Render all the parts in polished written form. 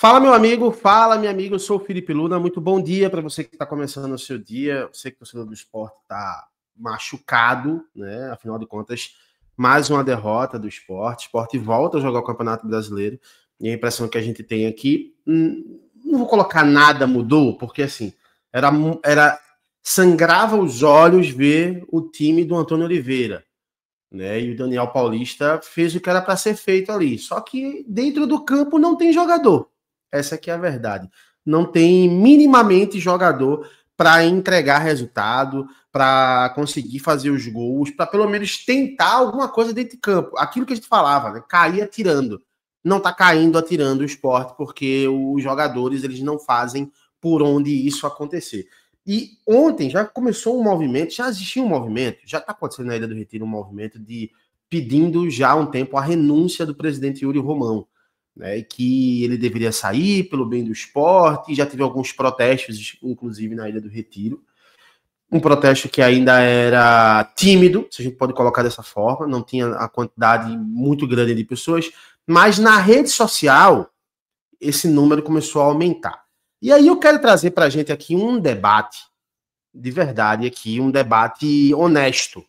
Fala, meu amigo, fala, minha amiga, eu sou o Felipe Luna, muito bom dia para você que está começando o seu dia, você que é torcedor do esporte está machucado, né, afinal de contas, mais uma derrota do esporte, o esporte volta a jogar o Campeonato Brasileiro, e a impressão que a gente tem aqui, não vou colocar nada mudou, porque assim, era sangrava os olhos ver o time do Antônio Oliveira, né? E o Daniel Paulista fez o que era para ser feito ali. Só que dentro do campo não tem jogador. Essa aqui é a verdade. Não tem minimamente jogador para entregar resultado, para conseguir fazer os gols, para pelo menos tentar alguma coisa dentro de campo. Aquilo que a gente falava, né? Cair atirando. Não está caindo atirando o esporte, porque os jogadores eles não fazem por onde isso acontecer. E ontem já começou um movimento, já existia um movimento, já está acontecendo na Ilha do Retiro um movimento de pedindo já há um tempo a renúncia do presidente Yuri Romão, né, e que ele deveria sair pelo bem do esporte, já teve alguns protestos, inclusive na Ilha do Retiro, um protesto que ainda era tímido, se a gente pode colocar dessa forma, não tinha a quantidade muito grande de pessoas, mas na rede social esse número começou a aumentar. E aí eu quero trazer para a gente aqui um debate, de verdade aqui, um debate honesto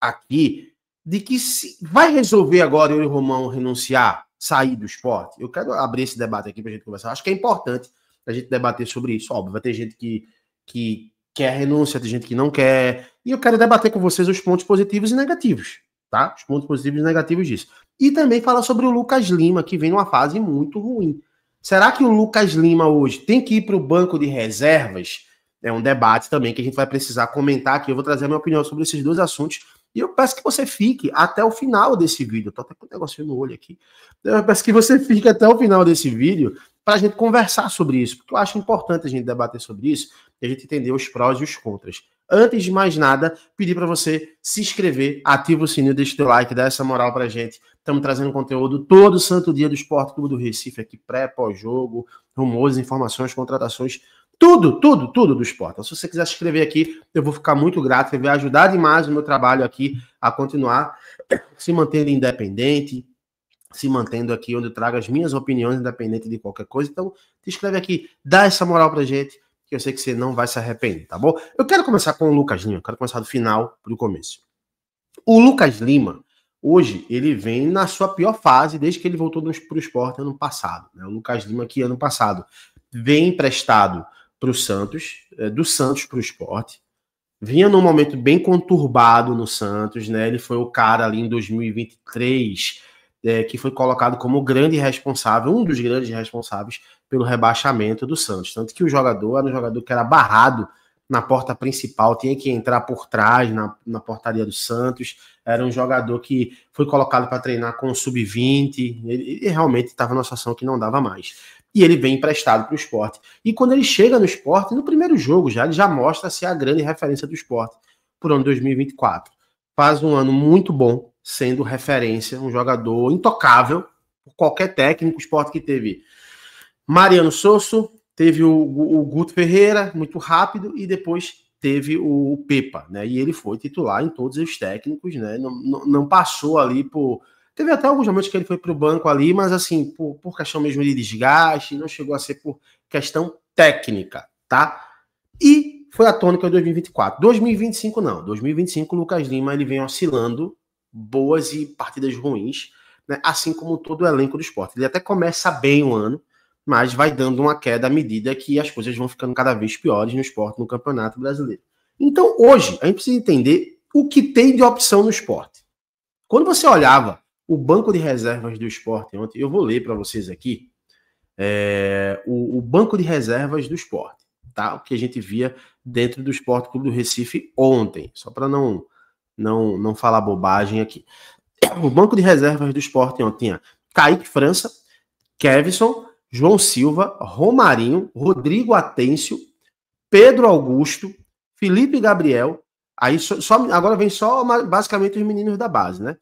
aqui, de que se vai resolver agora o Romão renunciar, sair do esporte? Eu quero abrir esse debate aqui para a gente conversar. Acho que é importante a gente debater sobre isso. Óbvio, vai ter gente que quer renúncia, tem gente que não quer. E eu quero debater com vocês os pontos positivos e negativos, tá? Os pontos positivos e negativos disso. E também falar sobre o Lucas Lima, que vem numa fase muito ruim. Será que o Lucas Lima hoje tem que ir para o banco de reservas? É um debate também que a gente vai precisar comentar aqui. Eu vou trazer a minha opinião sobre esses dois assuntos. E eu peço que você fique até o final desse vídeo. Eu tô até com um negocinho no olho aqui. Eu peço que você fique até o final desse vídeo para a gente conversar sobre isso, porque eu acho importante a gente debater sobre isso e a gente entender os prós e os contras. Antes de mais nada, pedir para você se inscrever, ativa o sininho, deixa o teu like, dá essa moral pra gente. Estamos trazendo conteúdo todo santo dia do Esporte Clube do Recife, aqui pré, pós-jogo, rumores, informações, contratações, tudo do esporte. Então, se você quiser se inscrever aqui, eu vou ficar muito grato, vai ajudar demais o meu trabalho aqui a continuar se mantendo independente, se mantendo aqui onde eu trago as minhas opiniões, independente de qualquer coisa. Então, se inscreve aqui, dá essa moral pra gente, que eu sei que você não vai se arrepender, tá bom? Eu quero começar com o Lucas Lima, quero começar do final pro começo. O Lucas Lima, hoje, ele vem na sua pior fase desde que ele voltou pro esporte ano passado, né? O Lucas Lima, que ano passado vem emprestado para o Santos, do Santos para o esporte, vinha num momento bem conturbado no Santos, né? Ele foi o cara ali em 2023 que foi colocado como o grande responsável, um dos grandes responsáveis pelo rebaixamento do Santos. Tanto que o jogador era um jogador que era barrado na porta principal, tinha que entrar por trás, na portaria do Santos. Era um jogador que foi colocado para treinar com o sub-20, ele realmente estava numa situação que não dava mais. E ele vem emprestado para o esporte. E quando ele chega no esporte, no primeiro jogo ele já mostra ser a grande referência do esporte por ano 2024. Faz um ano muito bom, sendo referência, um jogador intocável por qualquer técnico. O esporte que teve Mariano Sosso, teve o Guto Ferreira, muito rápido, e depois teve o Pepa, né? E ele foi titular em todos os técnicos, né? Não passou ali por... Teve até alguns momentos que ele foi para o banco ali, mas assim, por questão mesmo de desgaste, não chegou a ser por questão técnica, tá? E foi a tônica de 2024. 2025 não. 2025 o Lucas Lima ele vem oscilando, boas e partidas ruins, né? Assim como todo o elenco do esporte. Ele até começa bem o ano, mas vai dando uma queda à medida que as coisas vão ficando cada vez piores no esporte, no Campeonato Brasileiro. Então, hoje, a gente precisa entender o que tem de opção no esporte. Quando você olhava o banco de reservas do esporte ontem, eu vou ler para vocês aqui o banco de reservas do esporte, tá? O que a gente via dentro do Esporte Clube do Recife ontem, só para não falar bobagem aqui. O banco de reservas do esporte ontem tinha Kaique França, Kevson, João Silva, Romarinho, Rodrigo Atêncio, Pedro Augusto, Felipe Gabriel, aí agora vem só basicamente os meninos da base, né?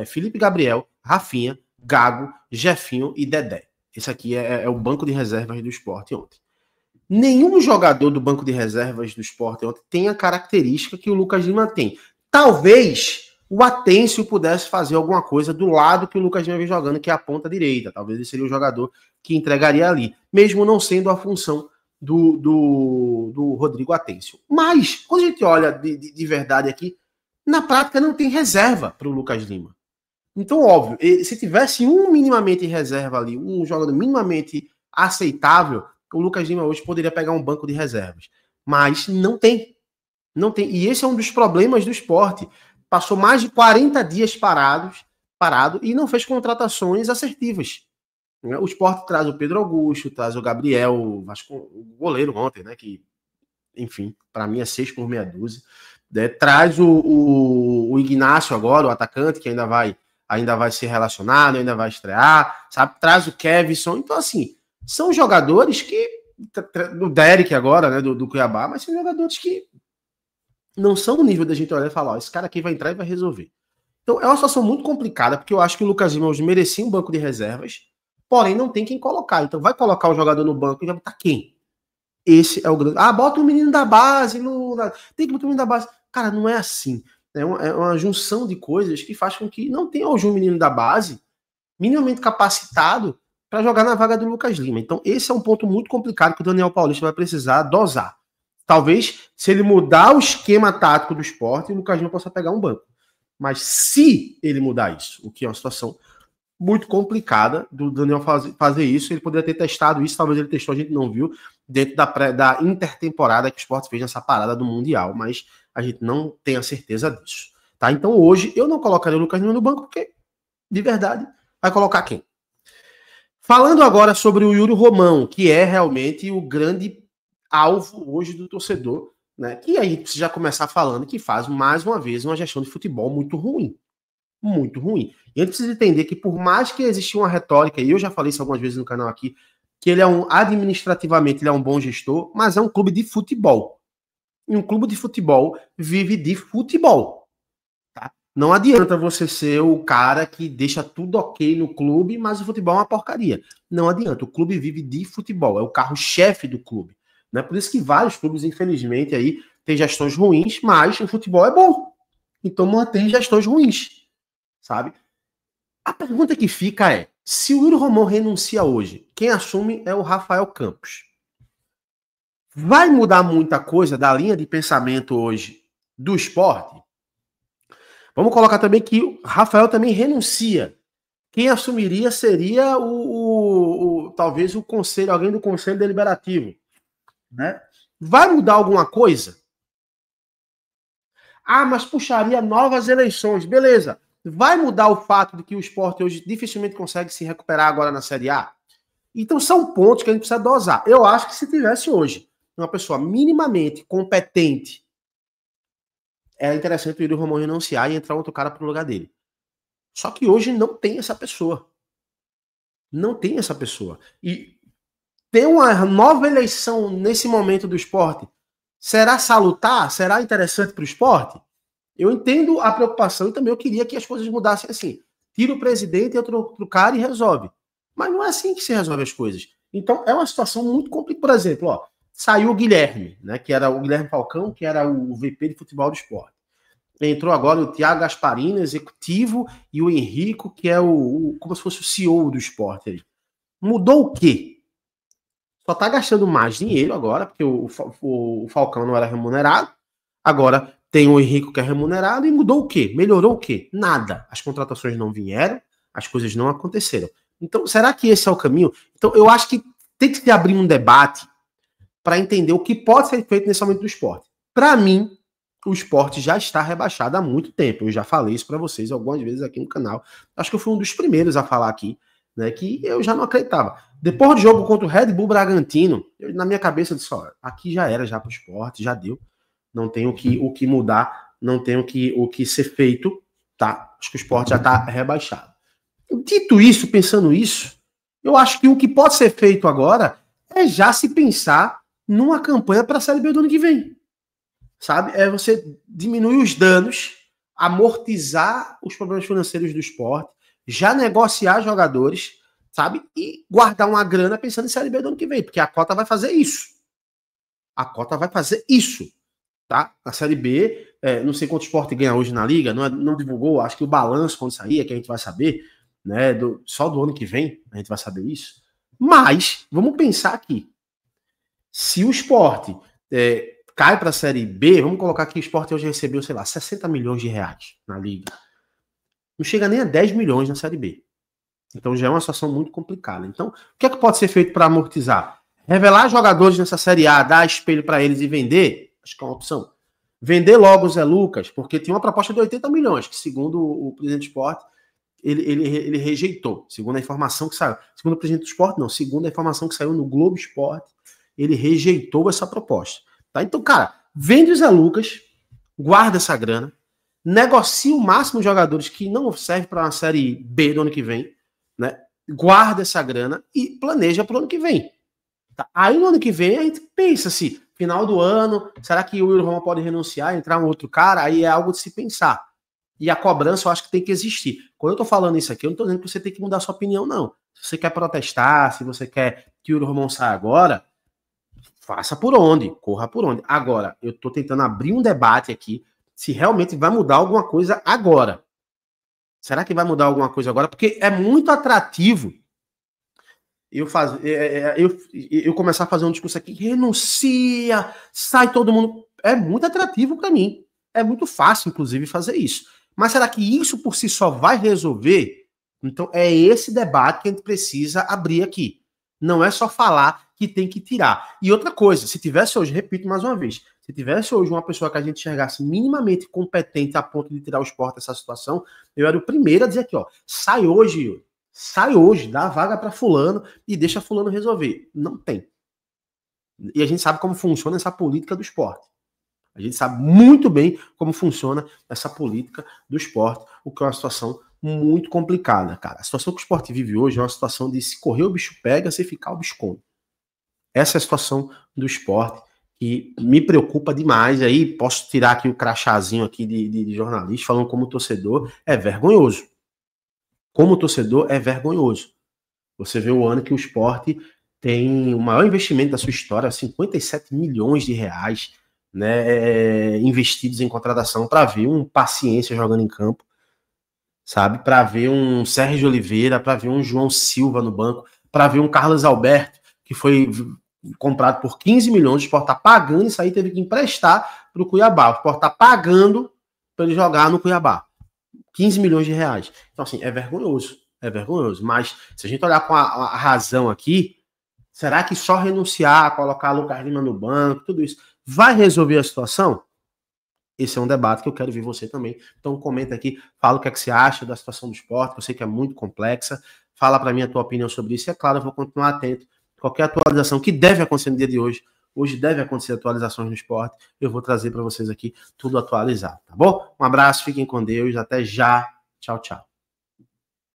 Felipe Gabriel, Rafinha, Gago, Jefinho e Dedé. Esse aqui é o banco de reservas do esporte ontem. Nenhum jogador do banco de reservas do esporte ontem tem a característica que o Lucas Lima tem. Talvez o Atencio pudesse fazer alguma coisa do lado que o Lucas Lima vem jogando, que é a ponta direita. Talvez ele seria o jogador que entregaria ali, mesmo não sendo a função do Rodrigo Atencio. Mas, quando a gente olha de verdade aqui, na prática não tem reserva para o Lucas Lima. Então, óbvio, se tivesse um minimamente reserva ali, um jogador minimamente aceitável, o Lucas Lima hoje poderia pegar um banco de reservas. Mas não tem. Não tem. E esse é um dos problemas do esporte. Passou mais de 40 dias parado e não fez contratações assertivas. O Sport traz o Pedro Augusto, traz o Gabriel, o goleiro ontem, né? Que, enfim, para mim é 6 por meia dúzia. Traz o Ignacio agora, o atacante, que ainda vai ser relacionado, ainda vai estrear, sabe? Traz o Kevson. Então, assim, são jogadores que. Do Derek agora, né? Do Cuiabá, mas são jogadores que não são o nível da gente olhar e falar, ó, esse cara aqui vai entrar e vai resolver. Então, é uma situação muito complicada, porque eu acho que o Lucas Lima hoje merecia um banco de reservas, porém não tem quem colocar. Então vai colocar o jogador no banco e vai botar quem? Esse é o grande... bota o menino da base, tem que botar o menino da base. Cara, não é assim. É uma junção de coisas que faz com que não tenha hoje um menino da base minimamente capacitado para jogar na vaga do Lucas Lima. Então esse é um ponto muito complicado que o Daniel Paulista vai precisar dosar. Talvez, se ele mudar o esquema tático do Sport, o Lucas Lima possa pegar um banco. Mas se ele mudar isso, o que é uma situação muito complicada do Daniel fazer isso, ele poderia ter testado isso, talvez ele testou, a gente não viu, dentro da intertemporada que o Sport fez nessa parada do Mundial, mas a gente não tem a certeza disso. Tá? Então hoje eu não colocaria o Lucas Lima no banco, porque, de verdade, vai colocar quem? Falando agora sobre o Yuri Romão, que é realmente o grande alvo hoje do torcedor, né? Que aí precisa já começar falando que faz, mais uma vez, uma gestão de futebol muito ruim. Muito ruim. E a gente precisa entender que, por mais que exista uma retórica, e eu já falei isso algumas vezes no canal aqui, que ele é administrativamente, ele é um bom gestor, mas é um clube de futebol. E um clube de futebol vive de futebol. Tá? Não adianta você ser o cara que deixa tudo ok no clube, mas o futebol é uma porcaria. Não adianta. O clube vive de futebol. É o carro-chefe do clube. Né? Por isso que vários clubes, infelizmente, aí têm gestões ruins, mas o futebol é bom. Então mantém gestões ruins. Sabe? A pergunta que fica é, se o Yuri Romão renuncia hoje, quem assume é o Rafael Campos. Vai mudar muita coisa da linha de pensamento hoje do esporte? Vamos colocar também que o Rafael também renuncia. Quem assumiria seria talvez o conselho, alguém do conselho deliberativo. Né? Vai mudar alguma coisa? Mas puxaria novas eleições. Beleza. Vai mudar o fato de que o esporte hoje dificilmente consegue se recuperar agora na Série A? Então são pontos que a gente precisa dosar. Eu acho que se tivesse hoje uma pessoa minimamente competente, é interessante o Yuri Romão renunciar e entrar outro cara para o lugar dele. Só que hoje não tem essa pessoa. Não tem essa pessoa. E ter uma nova eleição nesse momento do esporte, será salutar? Será interessante para o esporte? Eu entendo a preocupação e também eu queria que as coisas mudassem assim. Tira o presidente e outro cara e resolve. Mas não é assim que se resolve as coisas. Então é uma situação muito complicada. Por exemplo, ó, saiu o Guilherme, né, que era o Guilherme Falcão, que era o VP de futebol do esporte. Entrou agora o Thiago Gasparini, executivo, e o Henrico, que é como se fosse o CEO do esporte. Aí. Mudou o quê? Só está gastando mais dinheiro agora, porque o Falcão não era remunerado. Agora tem o Henrico que é remunerado e mudou o quê? Melhorou o quê? Nada. As contratações não vieram, as coisas não aconteceram. Então, será que esse é o caminho? Então, eu acho que tem que se abrir um debate para entender o que pode ser feito nesse momento do esporte. Para mim, o esporte já está rebaixado há muito tempo. Eu já falei isso para vocês algumas vezes aqui no canal. Acho que eu fui um dos primeiros a falar aqui, né, que eu já não acreditava. Depois do jogo contra o Red Bull Bragantino, na minha cabeça eu disse, ó, aqui já era já para o esporte, já deu. Não tem o que mudar, não tem o que ser feito, tá? Acho que o esporte já está rebaixado. Dito isso, pensando isso, eu acho que o que pode ser feito agora é já se pensar numa campanha para a Série B do ano que vem. Sabe? É você diminuir os danos, amortizar os problemas financeiros do esporte, já negociar jogadores, sabe? E guardar uma grana pensando em Série B do ano que vem, porque a cota vai fazer isso. A cota vai fazer isso. Tá? Na Série B, não sei quanto o Sport ganha hoje na Liga, não divulgou, acho que o balanço quando sair é que a gente vai saber, né? Só do ano que vem a gente vai saber isso. Mas, vamos pensar aqui. Se o Sport cai para a Série B, vamos colocar que o Sport hoje recebeu, sei lá, 60 milhões de reais na Liga. Não chega nem a 10 milhões na Série B. Então já é uma situação muito complicada. Então, o que é que pode ser feito para amortizar? Revelar jogadores nessa Série A, dar espelho para eles e vender? Acho que é uma opção. Vender logo o Zé Lucas, porque tinha uma proposta de 80 milhões, que segundo o presidente do Sport, ele rejeitou. Segundo a informação que saiu. Segundo o presidente do Sport, não. Segundo a informação que saiu no Globo Esporte, ele rejeitou essa proposta. Tá? Então, cara, vende o Zé Lucas, guarda essa grana, negocia o máximo de jogadores que não servem para uma Série B do ano que vem, né? Guarda essa grana e planeja para o ano que vem. Tá? Aí no ano que vem a gente pensa se final do ano, será que o Will Romão pode renunciar, entrar um outro cara? Aí é algo de se pensar. E a cobrança eu acho que tem que existir. Quando eu tô falando isso aqui, eu não tô dizendo que você tem que mudar sua opinião, não. Se você quer protestar, se você quer que o Will Romão saia agora, faça por onde, corra por onde. Agora, eu tô tentando abrir um debate aqui se realmente vai mudar alguma coisa agora. Será que vai mudar alguma coisa agora? Porque é muito atrativo eu começar a fazer um discurso aqui, renuncia, sai todo mundo. É muito atrativo para mim. É muito fácil, inclusive, fazer isso. Mas será que isso por si só vai resolver? Então, é esse debate que a gente precisa abrir aqui. Não é só falar que tem que tirar. E outra coisa, se tivesse hoje, repito mais uma vez, se tivesse hoje uma pessoa que a gente enxergasse minimamente competente a ponto de tirar o Sport dessa situação, eu era o primeiro a dizer aqui, ó, sai hoje, dá a vaga para fulano e deixa fulano resolver. Não tem. E a gente sabe como funciona essa política do Sport. A gente sabe muito bem como funciona essa política do Sport, o que é uma situação muito complicada, cara. A situação que o Sport vive hoje é uma situação de se correr o bicho pega, se ficar o bicho come. Essa é a situação do Sport que me preocupa demais. Aí posso tirar aqui o crachazinho aqui de jornalista falando como torcedor, é vergonhoso. Como torcedor, é vergonhoso. Você vê o ano que o Sport tem o maior investimento da sua história, 57 milhões de reais, né, investidos em contratação para ver um Paciência jogando em campo, sabe? Para ver um Sérgio Oliveira, para ver um João Silva no banco, para ver um Carlos Alberto, que foi comprado por 15 milhões, o Sport tá pagando, isso aí teve que emprestar para o Cuiabá. O Sport tá pagando para ele jogar no Cuiabá. 15 milhões de reais. Então, assim, é vergonhoso. É vergonhoso. Mas, se a gente olhar com a razão aqui, será que só renunciar, colocar Lucas Lima no banco, tudo isso, vai resolver a situação? Esse é um debate que eu quero ver você também. Então, comenta aqui, fala o que é que você acha da situação do Sport, que eu sei que é muito complexa. Fala para mim a tua opinião sobre isso. E, é claro, eu vou continuar atento. Qualquer atualização que deve acontecer no dia de hoje, hoje deve acontecer atualizações no Sport, eu vou trazer para vocês aqui tudo atualizado, tá bom? Um abraço, fiquem com Deus, até já. Tchau, tchau.